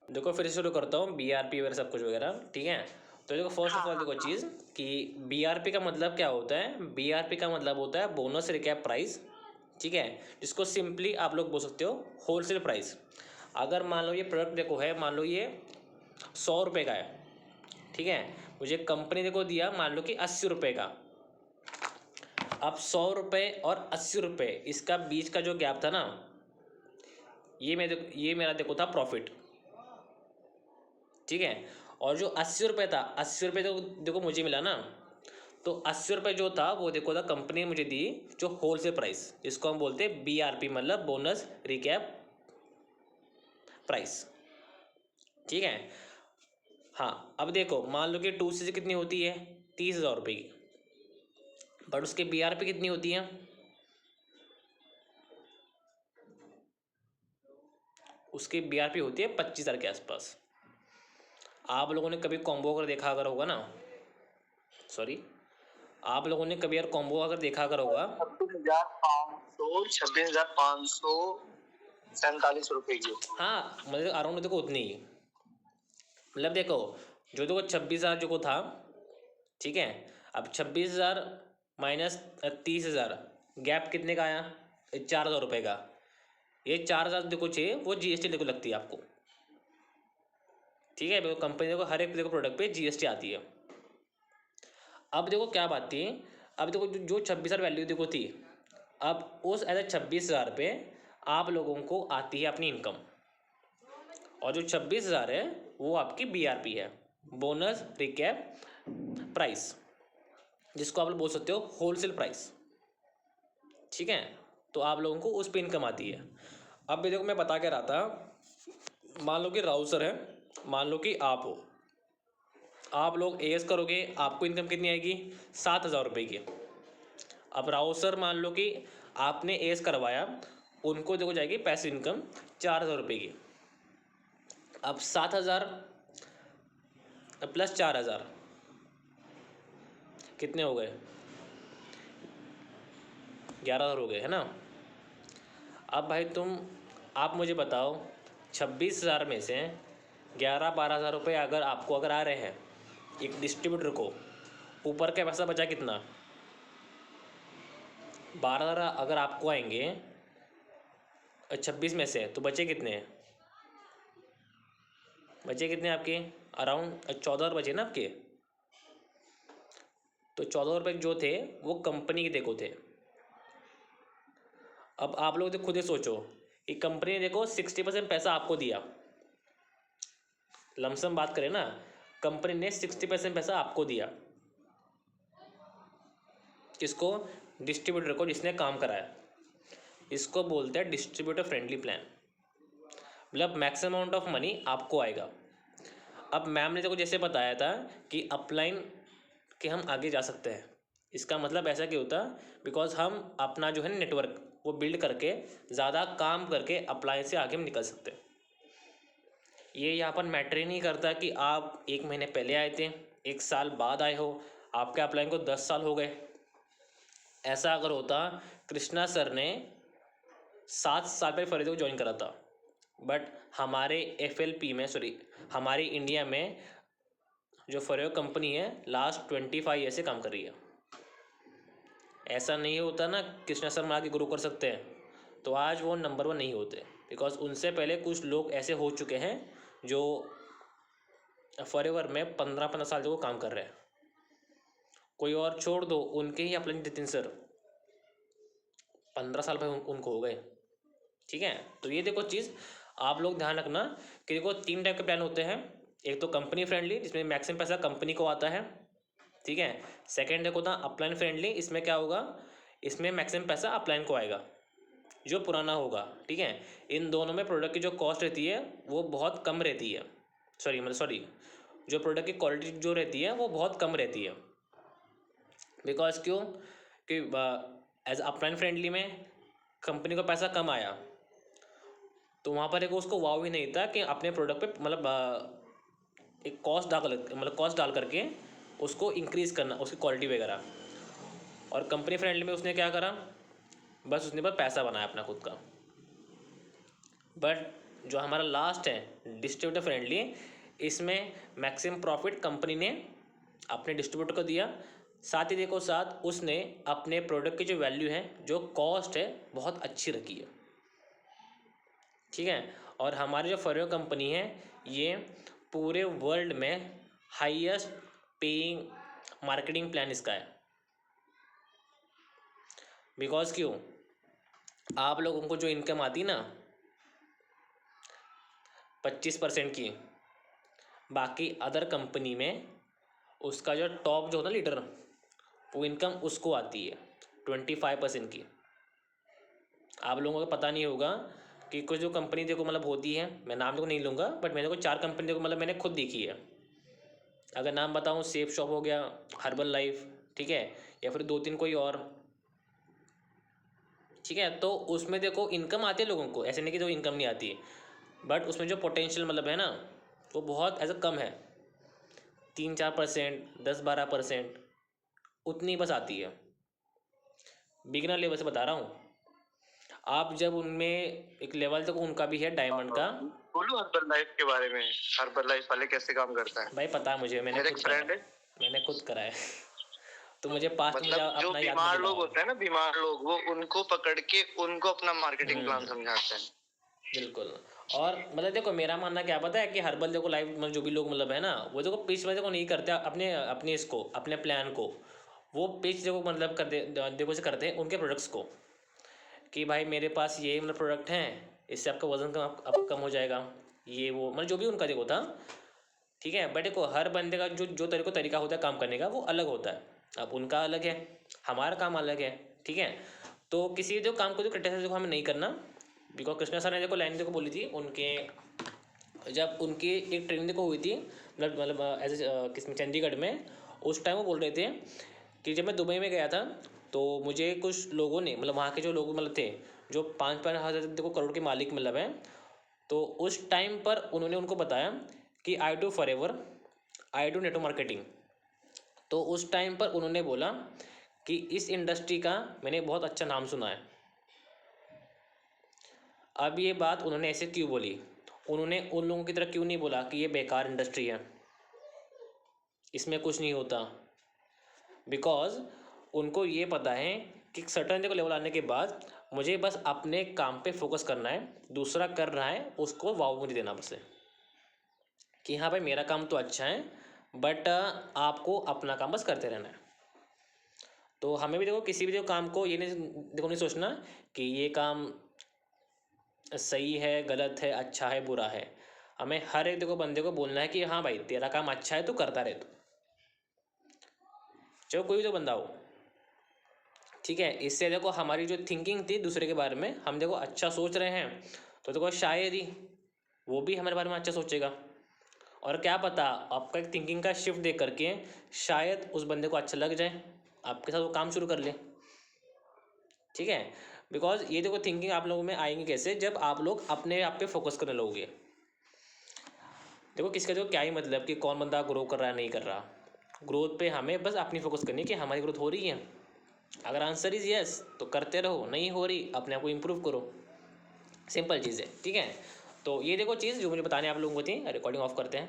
देखो फिर से शुरू करता हूँ, BRP वगैरह सब कुछ वगैरह, ठीक है। तो देखो फर्स्ट ऑफ हाँ ऑल देखो चीज़ कि BRP का मतलब क्या होता है। BRP का मतलब होता है बोनस रिकैप प्राइस, ठीक है, जिसको सिंपली आप लोग बोल सकते हो होलसेल प्राइस। अगर मान लो ये प्रोडक्ट देखो है, मान लो ये 100 रुपये का है, ठीक है, मुझे कंपनी देखो दिया मान लो कि 80 रुपये का। अब 100 रुपये और 80 रुपये इसका बीच का जो गैप था ना, ये मेरा देखो था प्रॉफिट, ठीक है। और जो 80 रुपये था, 80 रुपये तो देखो मुझे मिला ना, तो 80 रुपये जो था वो देखो था कंपनी ने मुझे दी जो होलसेल प्राइस, जिसको हम बोलते हैं BRP, मतलब बोनस रिकैप प्राइस, ठीक है। हाँ अब देखो मान लो कि 2cc कितनी होती है, 30,000 रुपये की, बट उसके BRP कितनी होती है, उसकी BRP होती है 25,000 के आसपास। आप लोगों ने कभी कॉम्बो अगर देखा अगर होगा ना, सॉरी, आप लोगों ने कभी यार कॉम्बो अगर देखा अगर होगा, 26,500 की। हाँ मतलब अराउंड देखो उतनी ही, मतलब देखो जो देखो 26,000 जो को था, ठीक है। अब 26,000 माइनस 30,000, गैप कितने का आया, 4,000 रुपये का। ये 4,000 देखो चाहिए वो GST देखो लगती है आपको, ठीक है। देखो कंपनी देखो हर एक देखो प्रोडक्ट पे GST आती है। अब देखो क्या बात थी, अब देखो जो 26,000 वैल्यू देखो थी, अब उस ऐसे 26,000 पे आप लोगों को आती है अपनी इनकम, और जो 26,000 है वो आपकी BRP है, बोनस रिकैप प्राइस, जिसको आप लोग बोल सकते हो होलसेल प्राइस, ठीक है। तो आप लोगों को उस पर इनकम आती है। अब भी देखो मैं बता के रहा था, मान लो कि राउसर है, मान लो कि आप हो, आप लोग एस करोगे, आपको इनकम कितनी आएगी, 7,000 रुपये की। अब राउसर मान लो कि आपने एस करवाया, उनको देखो जाएगी पैसिव इनकम 4,000 रुपये की। अब 7,000 प्लस 4,000 कितने हो गए, 11,000 हो गए, है ना। अब भाई आप मुझे बताओ, 26,000 में से 11-12,000 रुपये अगर आपको अगर आ रहे हैं एक डिस्ट्रीब्यूटर को, ऊपर का पैसा बचा कितना, 12,000 अगर आपको आएंगे 26 में से, तो बचे कितने, बचे कितने आपके, अराउंड 14,000 बचे ना आपके। तो 14,000 रुपये जो थे वो कंपनी के देखो थे। अब आप लोग तो खुद ही सोचो कि कंपनी ने देखो 60% पैसा आपको दिया, लमसम बात करें ना, कंपनी ने 60% पैसा आपको दिया, किसको, डिस्ट्रीब्यूटर को जिसने काम कराया। इसको बोलते हैं डिस्ट्रीब्यूटर फ्रेंडली प्लान, मतलब मैक्सिमम अमाउंट ऑफ मनी आपको आएगा। अब मैम ने देखो जैसे बताया था कि अपलाइन के हम आगे जा सकते हैं, इसका मतलब ऐसा क्यों होता, बिकॉज हम अपना जो है नेटवर्क वो बिल्ड करके ज़्यादा काम करके अपलाइन से आगे हम निकल सकते हैं। ये यहाँ पर मैटर ही नहीं करता कि आप 1 महीने पहले आए थे, 1 साल बाद आए हो, आपके अपलाइन को 10 साल हो गए। ऐसा अगर होता, कृष्णा सर ने 7 साल पहले फरीदो को ज्वाइन करा था, बट हमारे FLP में, सॉरी हमारी इंडिया में जो फरेव कंपनी है लास्ट 25 ईयर से काम कर रही है। ऐसा नहीं होता ना कृष्णा शर्मा आगे ग्रो कर सकते हैं, तो आज वो नंबर 1 नहीं होते, बिकॉज उनसे पहले कुछ लोग ऐसे हो चुके हैं जो फॉरएवर में 15-15 साल से वो काम कर रहे हैं। कोई और छोड़ दो, उनके ही अपने नितिन सर 15 साल पहले उनको हो गए, ठीक है। तो ये देखो चीज़ आप लोग ध्यान रखना कि देखो 3 टाइप के प्लान होते हैं। एक तो कंपनी फ्रेंडली, जिसमें मैक्सिमम पैसा कंपनी को आता है, ठीक है। सेकेंड देखो था अपलाइन फ्रेंडली, इसमें क्या होगा, इसमें मैक्सिमम पैसा अपलाइन को आएगा जो पुराना होगा, ठीक है। इन दोनों में प्रोडक्ट की जो कॉस्ट रहती है वो बहुत कम रहती है, सॉरी जो प्रोडक्ट की क्वालिटी जो रहती है वो बहुत कम रहती है। बिकॉज क्यों कि एज अपलाइन फ्रेंडली में कंपनी को पैसा कम आया, तो वहाँ पर एक उसको वाव ही नहीं था कि अपने प्रोडक्ट पे मतलब एक कॉस्ट डाल करके उसको इंक्रीज़ करना उसकी क्वालिटी वगैरह। और कंपनी फ्रेंडली में उसने क्या करा, बस उसने बस पैसा बनाया अपना खुद का। बट जो हमारा लास्ट है डिस्ट्रीब्यूटर फ्रेंडली, इसमें मैक्सिमम प्रॉफिट कंपनी ने अपने डिस्ट्रीब्यूटर को दिया, साथ ही देखो साथ उसने अपने प्रोडक्ट की जो वैल्यू है, जो कॉस्ट है, बहुत अच्छी रखी है। ठीक है, और हमारी जो फॉरयो कंपनी है ये पूरे वर्ल्ड में हाईएस्ट पेइंग मार्केटिंग प्लान इसका है। बिकॉज क्यों, आप लोगों को जो इनकम आती ना 25% की, बाकी अदर कंपनी में उसका जो टॉप जो होता है लीडर, वो इनकम उसको आती है 25% की। आप लोगों को पता नहीं होगा कि कुछ जो कंपनी देखो मतलब होती है, मैं नाम देखो नहीं लूँगा, बट मैंने को 4 कंपनी देखो मतलब मैंने खुद देखी है। अगर नाम बताऊँ, सेफ शॉप हो गया, हर्बल लाइफ, ठीक है, या फिर 2-3 कोई और, ठीक है। तो उसमें देखो इनकम आती है लोगों को, ऐसे नहीं कि जो इनकम नहीं आती, बट उसमें जो पोटेंशियल मतलब है ना, वो बहुत ऐसा कम है, 3-4%, 10-12%, उतनी बस आती है। बिगिनर लेवल से बता रहा हूँ। आप जब उनमें एक लेवल तक उनका भी है डायमंड का। बोलो हर्बल लाइफ के बारे में, हर्बल लाइफ वाले कैसे काम करता है? भाई पता है मुझे, मैंने मेरा खुद एक करा फ्रेंड है, है, मैंने खुद करा है। तो मुझे पास्ट मुझे मतलब जो अपना याद मत बीमार लोग दिलाओ। होते हैं ना, बीमार लोग, वो उनको पकड़ के उनको अपना मार्केटिंग प्लान समझाते हैं। बिल्कुल। और मतलब देखो मेरा मानना क्या पता है कि हर्बल देखो लाइफ मतलब जो भी लोग मतलब है ना, वो देखो पिच में देखो नहीं करते अपने अपने इसको अपने प्लान को, वो पिच देखो मतलब कर दे देखो से करते हैं उनके प्रोडक्ट्स को, कि भाई मेरे पास ये मतलब प्रोडक्ट हैं, इससे आपका वजन कम अब कम हो जाएगा, ये वो मतलब जो भी उनका देखो था। ठीक है, बट देखो हर बंदे का जो जो तरीका होता है काम करने का वो अलग होता है। अब उनका अलग है, हमारा काम अलग है। ठीक है, तो किसी जो काम को जो क्रिटिसाइज देखो हमें नहीं करना। बिकॉज कृष्णा सर ने देखो लाइन देखो बोली थी उनके, जब उनकी एक ट्रेनिंग देखो हुई थी मतलब एज किसमें, चंडीगढ़ में। उस टाइम वो बोल रहे थे कि जब मैं दुबई में गया था तो मुझे कुछ लोगों ने मतलब वहाँ के जो लोग मतलब थे, जो 5-5 हज़ार देखो करोड़ के मालिक मतलब हैं, तो उस टाइम पर उन्होंने उनको बताया कि I do for ever, I do network marketing. तो उस टाइम पर उन्होंने बोला कि इस इंडस्ट्री का मैंने बहुत अच्छा नाम सुना है। अब ये बात उन्होंने ऐसे क्यों बोली, उन्होंने उन लोगों की तरह क्यों नहीं बोला कि ये बेकार इंडस्ट्री है, इसमें कुछ नहीं होता। बिकॉज उनको ये पता है कि सर्टन को लेवल आने के बाद मुझे बस अपने काम पे फोकस करना है, दूसरा कर रहा है उसको वाव नहीं देना बस है, कि हाँ भाई मेरा काम तो अच्छा है, बट आपको अपना काम बस करते रहना है। तो हमें भी देखो किसी भी देखो काम को ये नहीं देखो नहीं सोचना कि ये काम सही है गलत है अच्छा है बुरा है। हमें हर एक देखो बंदे को बोलना है कि हाँ भाई तेरा काम अच्छा है तो करता रहे, तो चाहे कोई भी तो बंदा हो। ठीक है, इससे देखो हमारी जो थिंकिंग थी दूसरे के बारे में, हम देखो अच्छा सोच रहे हैं, तो देखो शायद ही वो भी हमारे बारे में अच्छा सोचेगा। और क्या पता आपका एक थिंकिंग का शिफ्ट दे करके शायद उस बंदे को अच्छा लग जाए, आपके साथ वो काम शुरू कर ले। ठीक है, बिकॉज ये देखो थिंकिंग आप लोगों में आएंगे कैसे, जब आप लोग अपने आप पे फोकस करने लगोगे। देखो किसका जो क्या ही मतलब कि कौन बंदा ग्रो कर रहा है नहीं कर रहा, ग्रोथ पे हमें बस अपनी फोकस करनी है कि हमारी ग्रोथ हो रही है। अगर आंसर इज यस तो करते रहो, नहीं हो रही अपने आप को इम्प्रूव करो, सिंपल चीज़ है। ठीक है, तो ये देखो चीज़ जो मुझे बताने आप लोगों को थी, रिकॉर्डिंग ऑफ करते हैं।